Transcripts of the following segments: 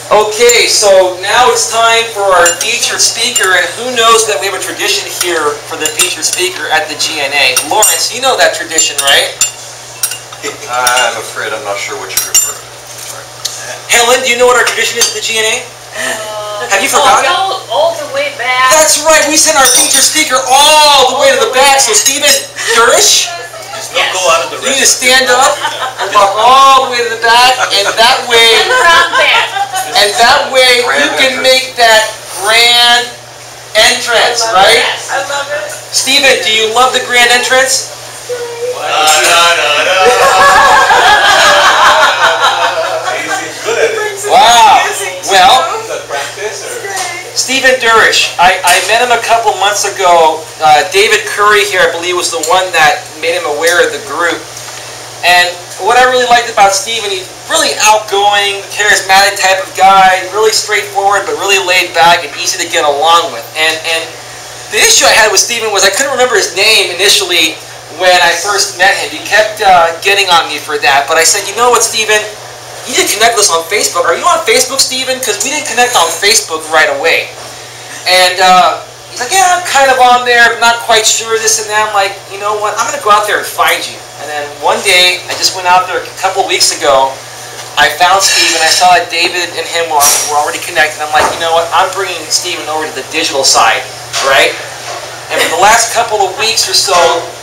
Okay, so now it's time for our featured speaker, and who knows that we have a tradition here for the featured speaker at the GNA. Lawrence, you know that tradition, right? I'm afraid I'm not sure what you're referring to. Sorry. Helen, do you know what our tradition is at the GNA? Have you forgotten? All the way back. That's right, we send our featured speaker all the way to the back. So Stephen Deresh, Yes. Go out of the you need to stand up and walk all the way to the back, and that way, you can make that grand entrance, right? I love it. Stephen, do you love the grand entrance? Good at it. Wow. Well, Is that practice or? Stephen Deresh, I met him a couple months ago. David Curry here, I believe, was the one that made him aware of the group. And what I really liked about Stephen, he's really outgoing, charismatic type of guy, really straightforward, but really laid back and easy to get along with. And the issue I had with Stephen was I couldn't remember his name initially when I first met him. He kept getting on me for that. But I said, you know what, Stephen? You didn't connect with us on Facebook. Are you on Facebook, Stephen? Because we didn't connect on Facebook right away. And he's like, yeah, I'm kind of on there, but not quite sure, this and that. I'm like, you know what? I'm going to go out there and find you. And then one day, I just went out there a couple weeks ago. I found Steve, and I saw that David and him were already connected. I'm like, you know what? I'm bringing Stephen over to the digital side, right? And for the last couple of weeks or so,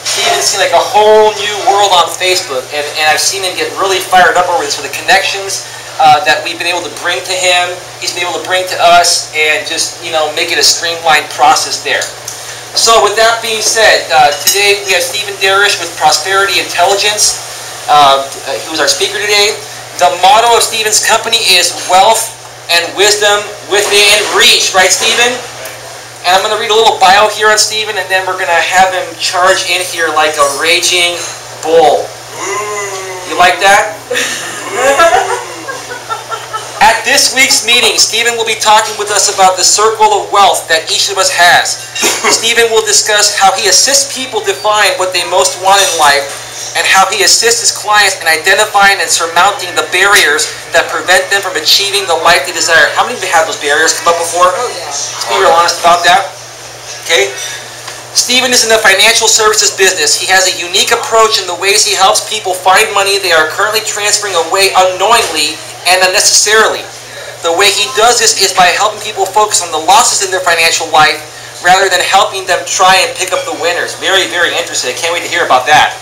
Stephen's seen like a whole new world on Facebook, and I've seen him get really fired up over this for the connections that we've been able to bring to him, he's been able to bring to us, and just, you know, make it a streamlined process there. So with that being said, today we have Stephen Deresh with Prosperity Intelligence. He was our speaker today. The motto of Stephen's company is wealth and wisdom within reach, right, Stephen? And I'm going to read a little bio here on Stephen, and then we're going to have him charge in here like a raging bull. You like that? At this week's meeting, Stephen will be talking with us about the circle of wealth that each of us has. Stephen will discuss how he assists people define what they most want in life, and how he assists his clients in identifying and surmounting the barriers that prevent them from achieving the life they desire. How many of you have those barriers come up before? Let's be real honest about that. Okay? Stephen is in the financial services business. He has a unique approach in the ways he helps people find money they are currently transferring away unknowingly and unnecessarily. The way he does this is by helping people focus on the losses in their financial life rather than helping them try and pick up the winners. Very, very interesting. I can't wait to hear about that.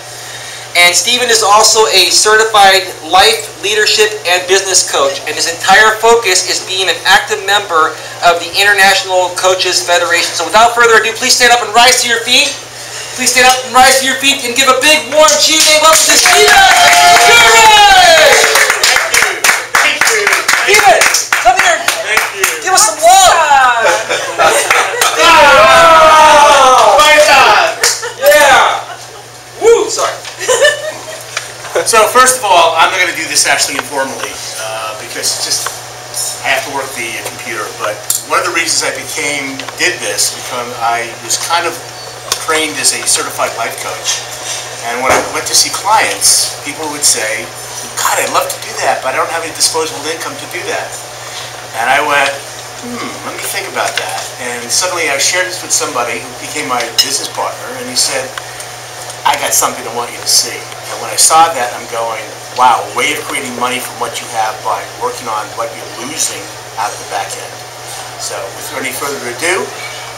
And Stephen is also a certified life, leadership, and business coach. And his entire focus is being an active member of the International Coaches Federation. So without further ado, please stand up and rise to your feet. Please stand up and rise to your feet and give a big, warm GNA welcome to Stephen Deresh! Stephen, come here. Thank you. Give us some love. My God. Yeah. Woo, sorry. So first of all, I'm not going to do this actually informally because it's just I have to work the computer. But one of the reasons I did this because I was kind of trained as a certified life coach, and when I went to see clients, people would say, "God, I'd love to do that, but I don't have any disposable income to do that." And I went, let me think about that. And suddenly I shared this with somebody who became my business partner, and he said, I got something I want you to see. And when I saw that, I'm going, wow, a way of creating money from what you have by working on what you're losing out the back end. So without any further ado,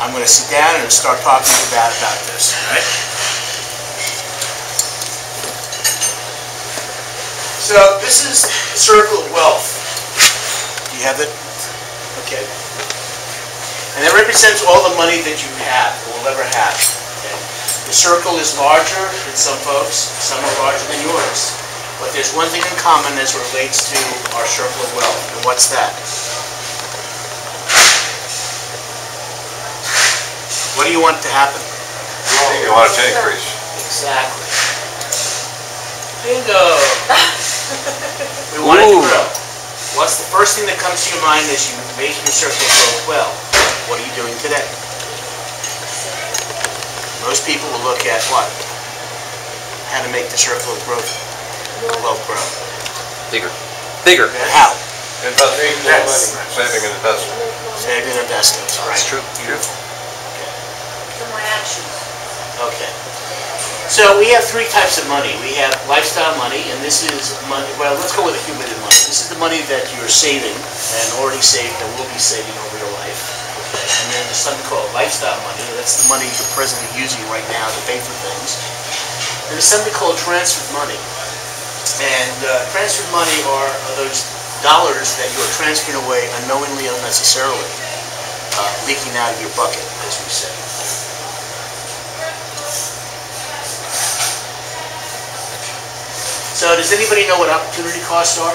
I'm going to sit down and start talking about this, all right? So this is the circle of wealth. You have it? Okay. And it represents all the money that you have or will ever have. Okay? The circle is larger than some folks, some are larger than yours. But there's one thing in common as it relates to our circle of wealth. And what's that? What do you want to happen? You want it to increase. Exactly. Bingo! We want it to grow. What's the first thing that comes to your mind as you make your circle of growth well? What are you doing today? Most people will look at what? How to make the circle of growth, wealth grow. Bigger. Bigger. How? Invest. Saving and investing. Saving and investments, right. That's true. Beautiful. To my actions. Okay. So we have three types of money. We have lifestyle money, and this is money, well, let's go with accumulated money. This is the money that you're saving and already saved and will be saving over your life. Okay. And then there's something called lifestyle money. That's the money you're presently using right now to pay for things. And there's something called transferred money. And transferred money are those dollars that you're transferring away unknowingly, unnecessarily, leaking out of your bucket, as we say. So does anybody know what opportunity costs are?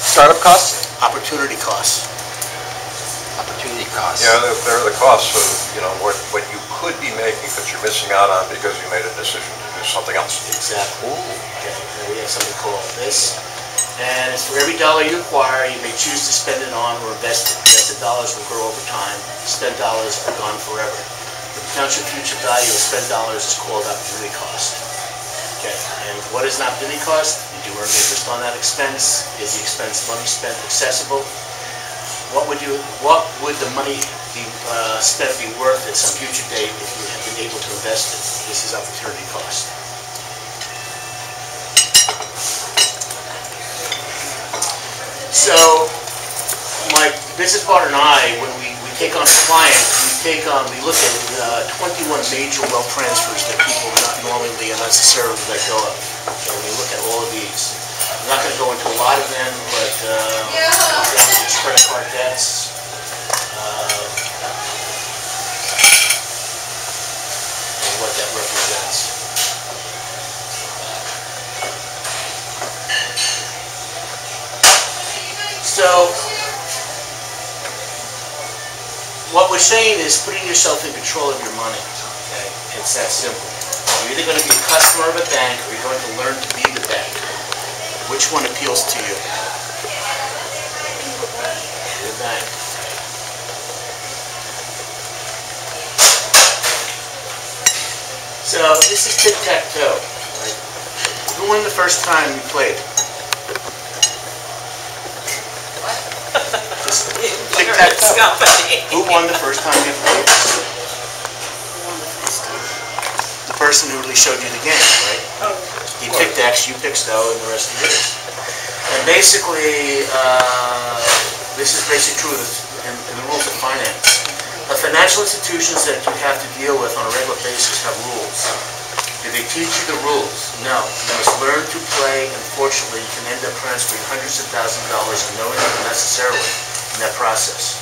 Startup costs? Opportunity costs. Opportunity costs. Yeah, they're the costs of, what you could be making that you're missing out on because you made a decision to do something else. Exactly. Okay. And we have something called this. And it's for every dollar you acquire, you may choose to spend it on or invest it. Invested dollars will grow over time. Spent dollars are gone forever. The potential future value of spent dollars is called opportunity cost. Okay, and what is an opportunity cost? Did you earn interest on that expense? Is the expense money spent accessible? What would the money be spent be worth at some future date if you had been able to invest it? This is opportunity cost. So, my business partner and I, when we take on a client, we look at 21 major wealth transfers that people not knowingly and unnecessarily let go of. So we look at all of these. I'm not going to go into a lot of them, but credit card debts, and what that represents. So, what we're saying is putting yourself in control of your money. Okay? It's that simple. You're either going to be a customer of a bank or you're going to learn to be the bank. Which one appeals to you? The bank. So this is tic-tac-toe. Right? Who won the first time you played? Tic-tac-toe. Who won the first time you played? The person who really showed you the game, right? He picked X, you picked O, and the rest is yours. And basically, this is basically true in the rules of finance. The financial institutions that you have to deal with on a regular basis have rules. Do they teach you the rules? No. You must learn to play, and fortunately, you can end up transferring hundreds of thousands of dollars unknowingly and unnecessarily in that process.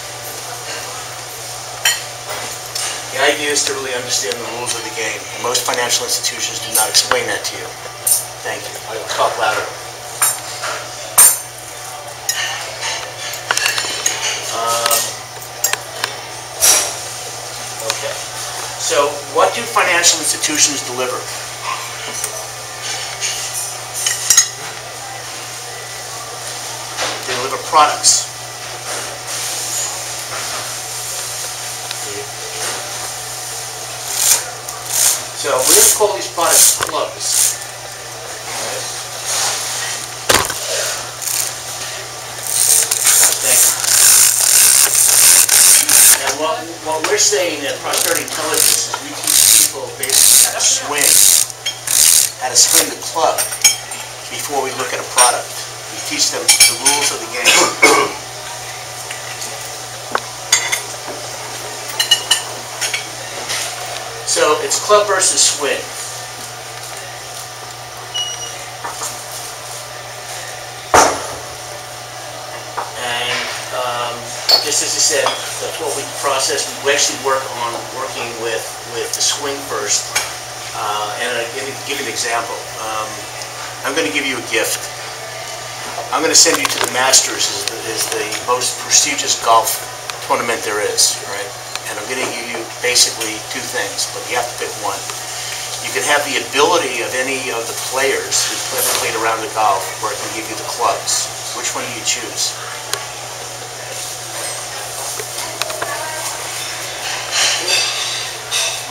The idea is to really understand the rules of the game. And most financial institutions do not explain that to you. Thank you. I'll talk louder. Okay. So, what do financial institutions deliver? They deliver products. So we're going to call these products clubs. And what we're saying at Prosperity Intelligence is we teach people basically how to swing the club before we look at a product. We teach them the rules of the game. So it's club versus swing. And just as I said, the 12-week process, we actually work on working with the swing first. And I'm going to give you an example. I'm going to give you a gift. I'm going to send you to the Masters, is the most prestigious golf tournament there is, right? And I'm going to give you basically two things, but you have to pick one. You can have the ability of any of the players who've ever played around the golf, or I can give you the clubs. Which one do you choose?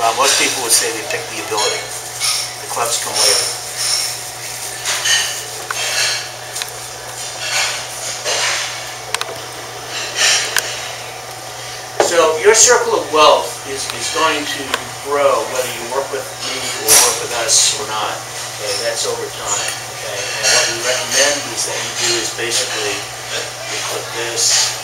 Well, most people would say they pick the ability. The clubs come later. your circle of wealth is going to grow whether you work with me or work with us or not. Okay, that's over time. Okay, and what we recommend is that you do is basically you put this.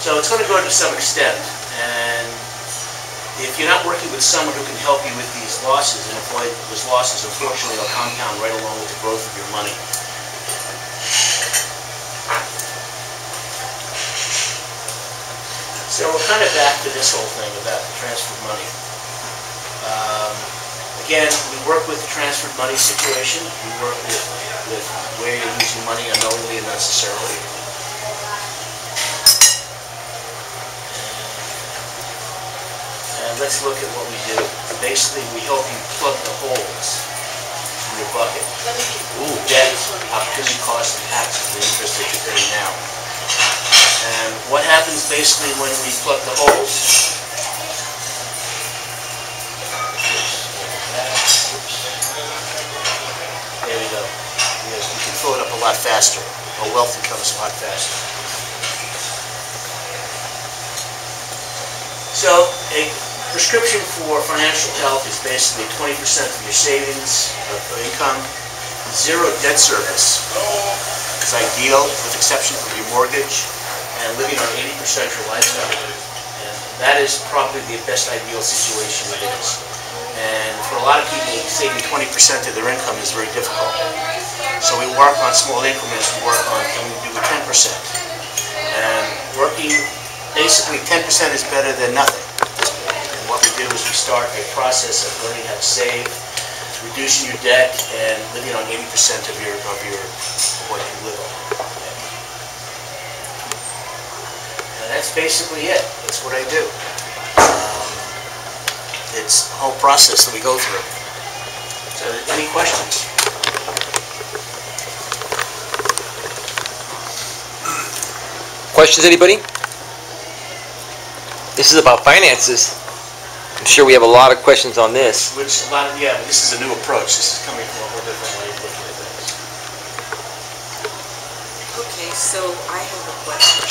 So it's going to go to some extent, and if you're not working with someone who can help you with these losses and avoid those losses, unfortunately, will compound right along with the growth of your money. So we're kind of back to this whole thing about the transferred money. Again, we work with the transferred money situation. We work with where you're using money unknowingly and unnecessarily. And let's look at what we do. Basically, we help you plug the holes in your bucket. Ooh, debt, opportunity cost, and taxes, the interest that you're paying now. And what happens basically when we plug the holes? There we go. You can fill it up a lot faster. Our wealth becomes a lot faster. So a prescription for financial health is basically 20% of your savings of income. Zero debt service is ideal, with exception of your mortgage, and living on 80% your lifestyle. And that is probably the best ideal situation it is. And for a lot of people, saving 20% of their income is very difficult. So we work on small increments. We work on, can we do with 10%? And working, basically 10% is better than nothing. And what we do is we start a process of learning how to save, reducing your debt, and living on 80% of what you live on. And that's basically it. That's what I do. It's a whole process that we go through. So, any questions? Questions, anybody? This is about finances. I'm sure we have a lot of questions on this. Which a lot of, yeah, this is a new approach. This is coming from a whole different way of looking at things. Okay, so I have a question.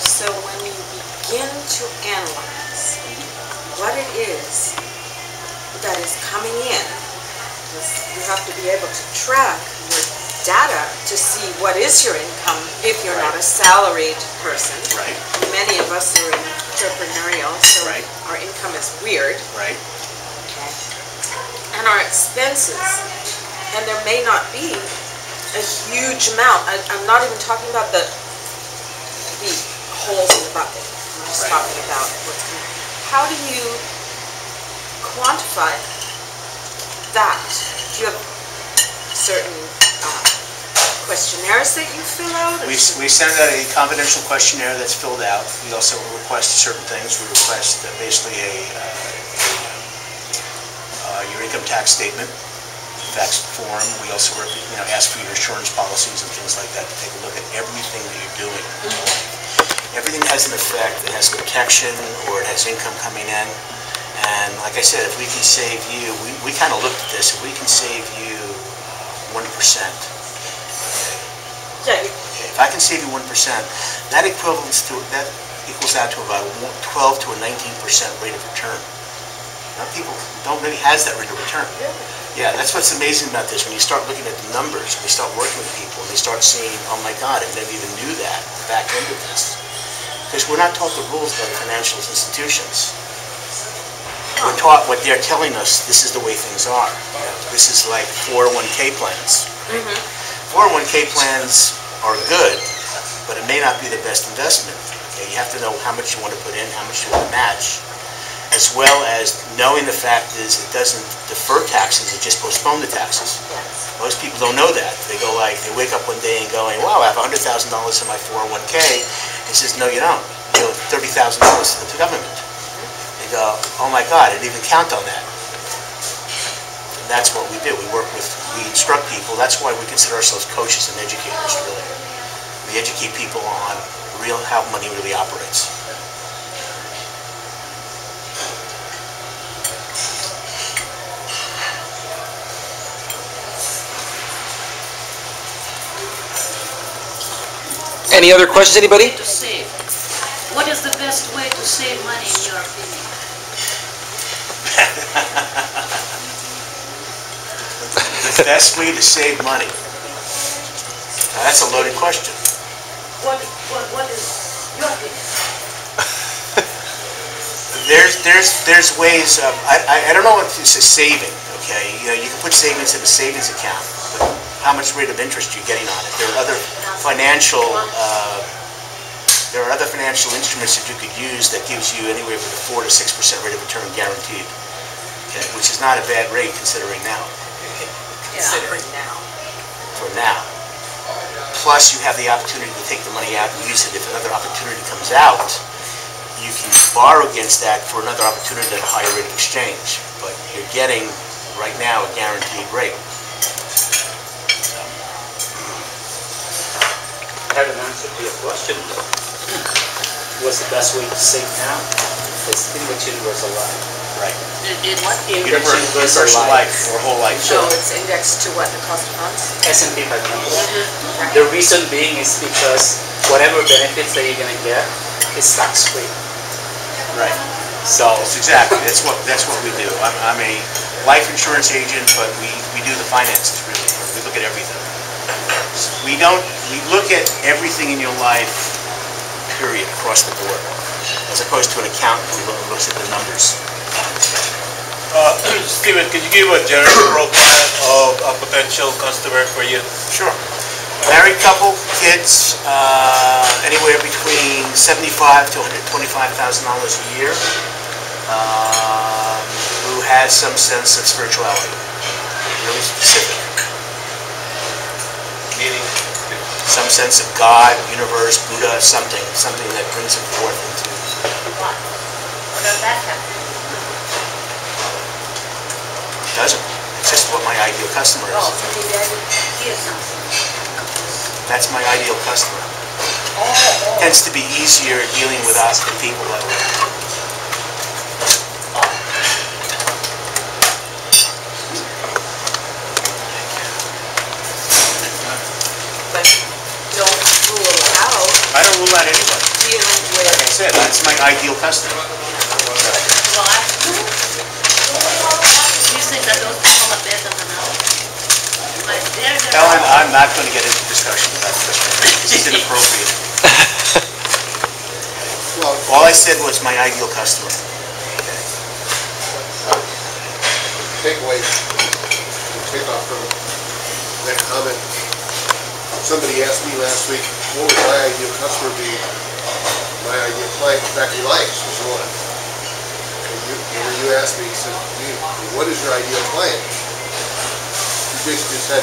So when you begin to analyze what it is that is coming in, you have to be able to track your data to see what is your income if you're not a salaried person. Right. Many of us are entrepreneurial, so our income is weird. Right. Okay. And our expenses, and there may not be a huge amount. I'm not even talking about the holes in the bucket. I'm just talking about what's coming. How do you quantify that? Do you have certain questionnaires that you fill out? We send out a confidential questionnaire that's filled out. We also request certain things. We request basically your income tax statement, tax form. We also ask for your insurance policies and things like that to take a look at everything that you're doing. Everything has an effect. It has protection or it has income coming in. And like I said, if we can save you, we kind of looked at this, if we can save you 1%. Yeah. If I can save you 1%, that equals out to about 12 to a 19% rate of return. Now people don't really has that rate of return. Yeah, that's what's amazing about this. When you start looking at the numbers, when you start working with people, and they start seeing, oh my God, I never even knew that back into this. Because we're not taught the rules by the financial institutions. We're taught what they're telling us, this is the way things are. This is like 401k plans. 401k plans are good, but it may not be the best investment. Okay? You have to know how much you want to put in, how much you want to match, as well as knowing the fact is it doesn't defer taxes, it just postpones the taxes. Most people don't know that. They go like, they wake up one day and going, wow, I have $100,000 in my 401k. He says, no, you don't. You owe $30,000 to the government. They go, oh my God, I didn't even count on that. And that's what we do. We instruct people. That's why we consider ourselves coaches and educators, really. We educate people on how money really operates. Any other questions, anybody? To save. What is the best way to save money in your opinion? The best way to save money? Now, that's a loaded question. What is your opinion? There's ways of, I don't know if this is saving, okay? You know, you can put savings in a savings account, but how much rate of interest you're getting on it. There are other financial instruments that you could use that gives you anywhere from a 4 to 6% rate of return guaranteed, okay? Which is not a bad rate considering now. Considering now. For now. Plus, you have the opportunity to take the money out and use it if another opportunity comes out. You can borrow against that for another opportunity at a higher rate of exchange, but you're getting right now a guaranteed rate. So. I have an answer to your question. What's the best way to save now? It's index universal life. Right. In what? Index Universal life or whole life. So it's indexed to what, the cost of funds? S&P 500. Right. The reason being is because whatever benefits that you're going to get is tax-free. Right. So That's what we do. I'm a life insurance agent, but we do the finances really. We look at everything. We look at everything in your life, period, across the board, as opposed to an accountant who looks at the numbers. Steven, could you give a general profile of a potential customer for you? Sure. Married couple, kids, anywhere between $75,000 to $125,000 a year, who has some sense of spirituality, really specific. Meaning? Some sense of God, universe, Buddha, something that brings him forth into. What? What does that happen? Doesn't. It's just what my ideal customer is. Oh, so maybe I didn't hear something. That's my ideal customer. Oh. Tends to be easier dealing with us than people that way. But don't rule out I don't rule out anybody. dealing Like I with, said, that's my ideal customer. Why? You think that those people are better than ours? Like they're Ellen, I'm not going to get into discussion about this. This is inappropriate. All I said was my ideal customer. Takeaway, take off from that comment. Somebody asked me last week, what would my ideal customer be? My ideal client, in fact, Elias was one. And you asked me, you said, what is your ideal client? You basically said,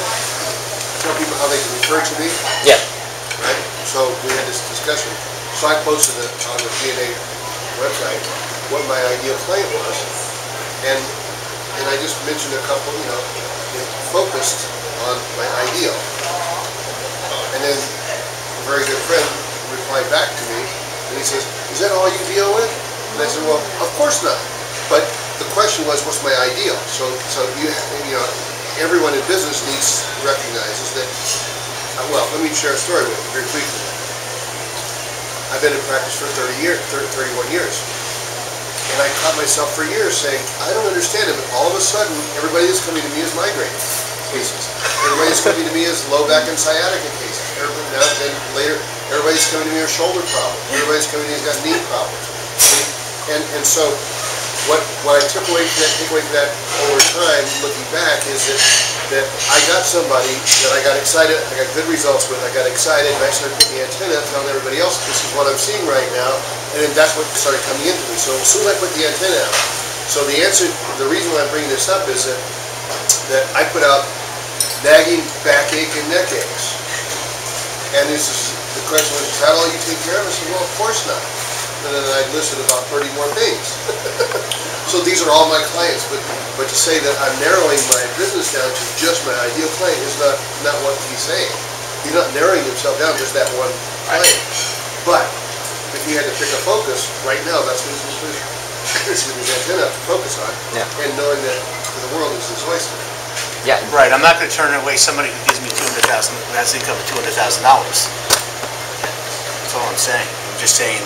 tell people how they can refer to me. yeah. Right? So we had this discussion. So I posted it on the GNA website what my ideal client was, and I just mentioned a couple, focused on my ideal. And then a very good friend replied back to me, and he says, "Is that all you deal with?" And I said, "Well, of course not. But the question was, what's my ideal?" So everyone in business recognizes that. Well, let me share a story with you very briefly. I've been in practice for 31 years. And I caught myself for years saying, I don't understand it, but all of a sudden, everybody is coming to me as migraine cases. Everybody's coming to me as low back and sciatica cases. Then later, everybody's coming to me with shoulder problems. Everybody's coming to me who's got knee problems. And so, what I took away from that over time, looking back, is that I got somebody that I got excited, I got good results with, I got excited, and I started putting the antenna up, telling everybody else, this is what I'm seeing right now, and then that's what started coming into me. So as soon as I put the antenna out, so the reason why I'm bringing this up is that I put out nagging backache and neck aches. And the question was, is that all you take care of? I said, well, of course not. And then I listed about 30 more things. So these are all my clients, but to say that I'm narrowing my business down to just my ideal client is not what he's saying. He's not narrowing himself down to just that one client. But if he had to pick a focus, right now that's what he's his antenna to focus on, and knowing that the world is his oyster. Yeah. Right. I'm not going to turn away somebody who gives me $200,000, who has income of $200,000. That's all I'm saying. I'm just saying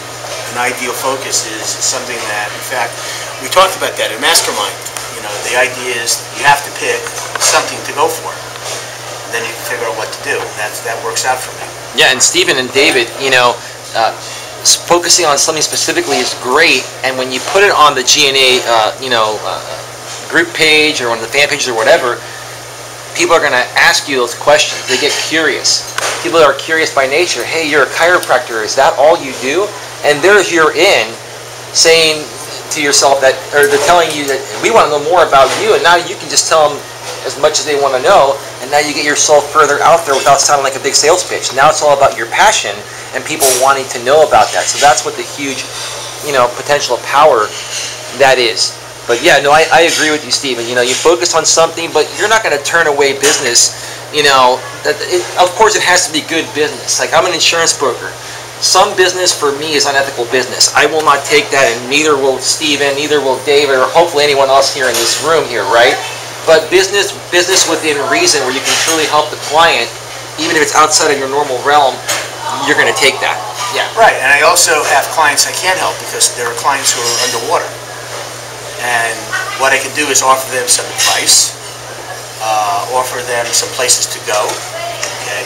an ideal focus is something that, in fact, we talked about that in Mastermind. You know, the idea is you have to pick something to go for. And then you can figure out what to do. That works out for me. Yeah, and Stephen and David, you know, focusing on something specifically is great, and when you put it on the GNA, group page or on the fan pages or whatever, people are going to ask you those questions. They get curious. People are curious by nature. Hey, you're a chiropractor. Is that all you do? And there's your in saying to yourself that, or they're telling you that we want to know more about you, and now you can just tell them as much as they want to know, and now you get yourself further out there without sounding like a big sales pitch. Now it's all about your passion and people wanting to know about that. So that's what the huge, potential power that is. But yeah, no, I agree with you, Stephen. You know, you focus on something, but you're not going to turn away business. Of course, it has to be good business. Like, I'm an insurance broker. Some business for me is unethical business. I will not take that, and neither will Stephen, neither will David, or hopefully anyone else here in this room here, right? But business within reason, where you can truly help the client, even if it's outside of your normal realm, you're going to take that. Yeah. Right, and I also have clients I can't help because there are clients who are underwater. And what I can do is offer them some advice, offer them some places to go, okay,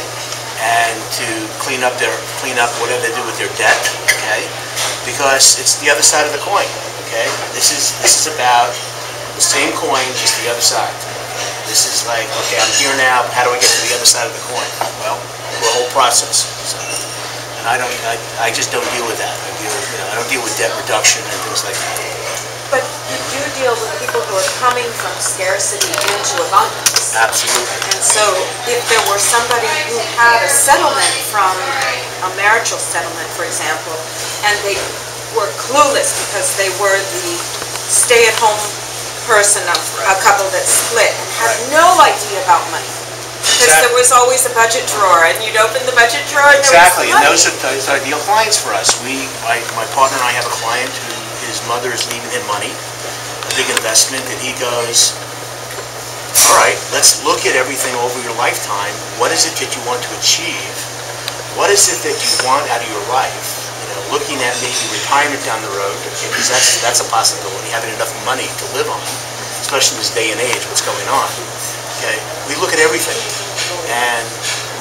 and to clean up whatever they do with their debt, okay, because it's the other side of the coin, okay. This is about the same coin, just the other side. This is like, okay, I'm here now. How do I get to the other side of the coin? Well, through a whole process. So, and I just don't deal with that. I don't deal with debt reduction and things like that. But you do deal with people who are coming from scarcity into abundance. Absolutely. And so if there were somebody who had a settlement from a marital settlement, for example, and they were clueless because they were the stay-at-home person of a couple that split and had no idea about money. Because there was always a budget drawer, and you'd open the budget drawer and exactly, there was and those are ideal clients for us. My partner and I have a client who his mother is leaving him money, a big investment, and he goes, all right, let's look at everything over your lifetime. What is it that you want to achieve? What is it that you want out of your life? Looking at maybe retirement down the road, because that's a possibility, having enough money to live on, especially in this day and age, what's going on. Okay, we look at everything, and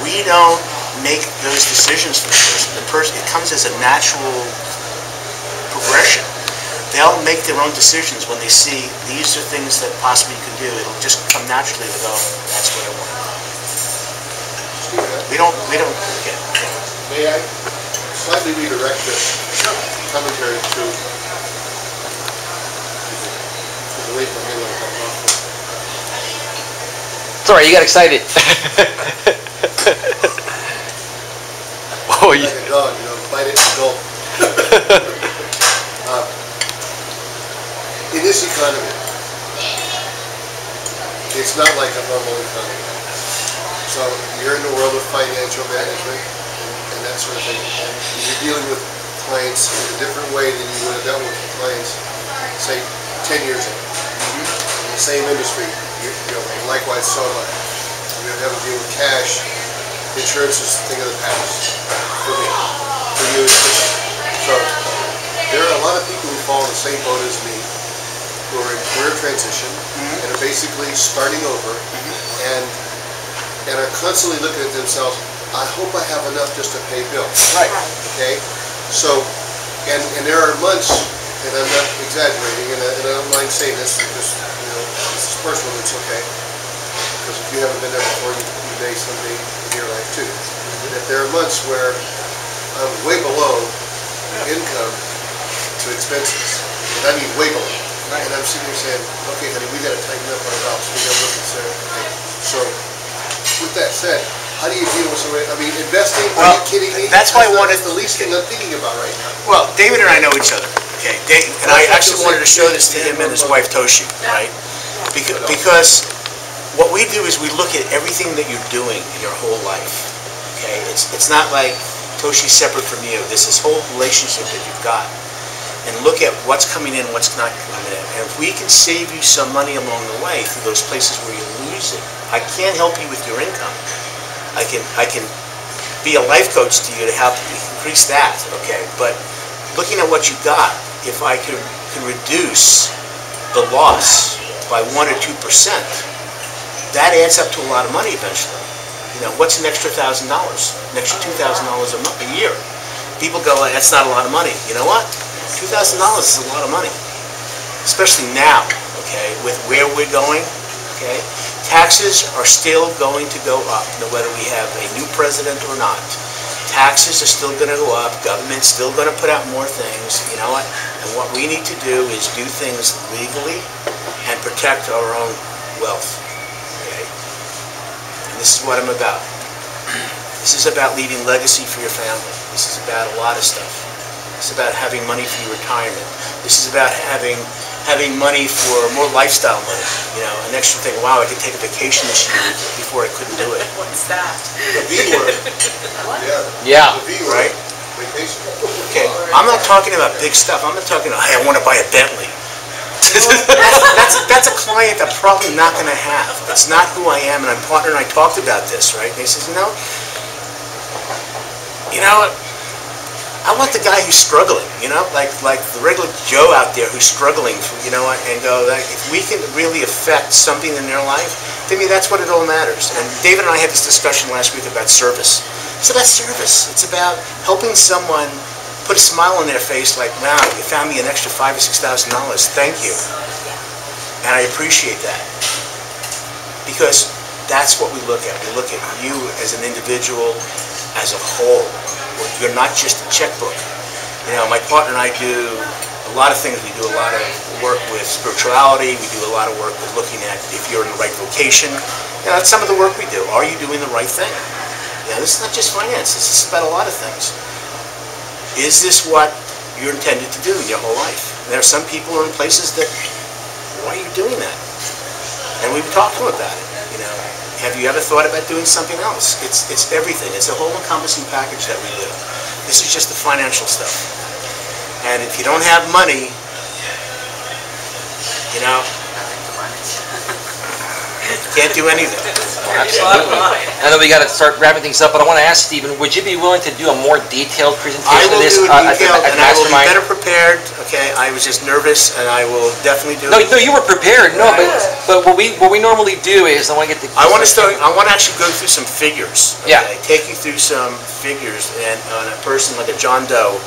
we don't make those decisions for the person. It comes as a natural progression. They'll make their own decisions when they see these are things that possibly you can do. It'll just come naturally to go, that's what I want to do. We don't, okay. May I slightly redirect this commentary to the late Sorry, you got excited. Oh, like a dog, bite it and gulp. In this economy, it's not like a normal economy. So you're in the world of financial management and that sort of thing. And you're dealing with clients in a different way than you would have dealt with clients, say, 10 years ago. In the same industry, and likewise so am I. You're having to deal with cash. Insurance is the thing of the past for me. For you, it's different. So there are a lot of people who fall in the same boat as me, who are in career transition and are basically starting over and are constantly looking at themselves, I hope I have enough just to pay bills. Right. Okay? So, and there are months, and I'm not exaggerating, and I don't mind saying this because, this is personal, it's okay. Because if you haven't been there before, you may someday in your life too. That there are months where I'm way below income to expenses. And I mean way below. And I'm sitting here saying, okay, honey, we got to tighten up our belts. We got to look at certain things. So, with that said, how do you deal with somebody? I mean, investing? Are you kidding me? That's why I wanted the least thing I'm thinking about right now. Well, David and I know each other. Okay, and I actually wanted to show this to him and his wife Toshi, right? Because what we do is we look at everything that you're doing in your whole life. Okay, it's not like Toshi's separate from you. This is whole relationship that you've got. And look at what's coming in, what's not coming in. And if we can save you some money along the way through those places where you're losing, I can't help you with your income. I can be a life coach to you to help you increase that, okay? But looking at what you got, if I can reduce the loss by 1 or 2%, that adds up to a lot of money eventually. You know, what's an extra $1,000? An extra $2,000 a year. People go, that's not a lot of money. You know what? $2,000 is a lot of money, especially now, okay, with where we're going, okay? Taxes are still going to go up, whether we have a new president or not. Taxes are still going to go up. Government's still going to put out more things. You know what? And what we need to do is do things legally and protect our own wealth. Okay? And this is what I'm about. This is about leaving legacy for your family. This is about a lot of stuff. This is about having money for your retirement. This is about having money for more lifestyle money. You know, an extra thing. Wow, I could take a vacation this year before I couldn't do it. What's that? The V word. Yeah. The V word. Right? Vacation. Okay, I'm not talking about big stuff. I'm not talking about, hey, I want to buy a Bentley. that's a client I'm probably not going to have. It's not who I am, and my partner and I talked about this, right? And he says, you know, I want the guy who's struggling, you know, like the regular Joe out there who's struggling, you know, and go, like, if we can really affect something in their life, to me, that's what it all matters. And David and I had this discussion last week about service. It's about service. It's about helping someone put a smile on their face, like, wow, you found me an extra $5,000 or $6,000. Thank you. And I appreciate that. Because that's what we look at. We look at you as an individual, as a whole. You're not just a checkbook. You know, my partner and I do a lot of things. We do a lot of work with spirituality. We do a lot of work with looking at if you're in the right vocation. You know, that's some of the work we do. Are you doing the right thing? You know, this is not just finance. This is about a lot of things. Is this what you're intended to do in your whole life? And there are some people who are in places that, why are you doing that? And we've talked to them about it, you know. Have you ever thought about doing something else? It's everything. It's a whole encompassing package that we do. This is just the financial stuff. And if you don't have money, you know, can't do anything. Absolutely. I know we got to start wrapping things up, but I want to ask Stephen, would you be willing to do a more detailed presentation I of will this do a detailed, at and I will be Mastermind? better prepared. Okay, I was just nervous, and I will definitely do No, it. no, you were prepared. No, but what we normally do is I want to get the. I want to start. I want to actually go through some figures. Okay? Yeah. Take you through some figures, and on a person like a John Doe,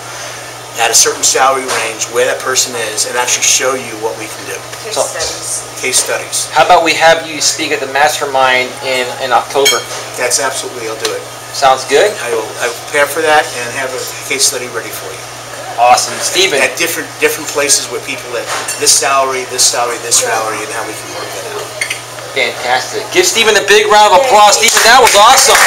at a certain salary range, where that person is, and actually show you what we can do. Case So- studies. Case studies. How about we have you speak at the Mastermind in October? That's absolutely. I'll do it. Sounds good. I will prepare for that and have a case study ready for you. Awesome, Stephen. At different places where people at this salary, and how we can work that out. Fantastic. Give Stephen a big round of applause. Stephen, that was awesome.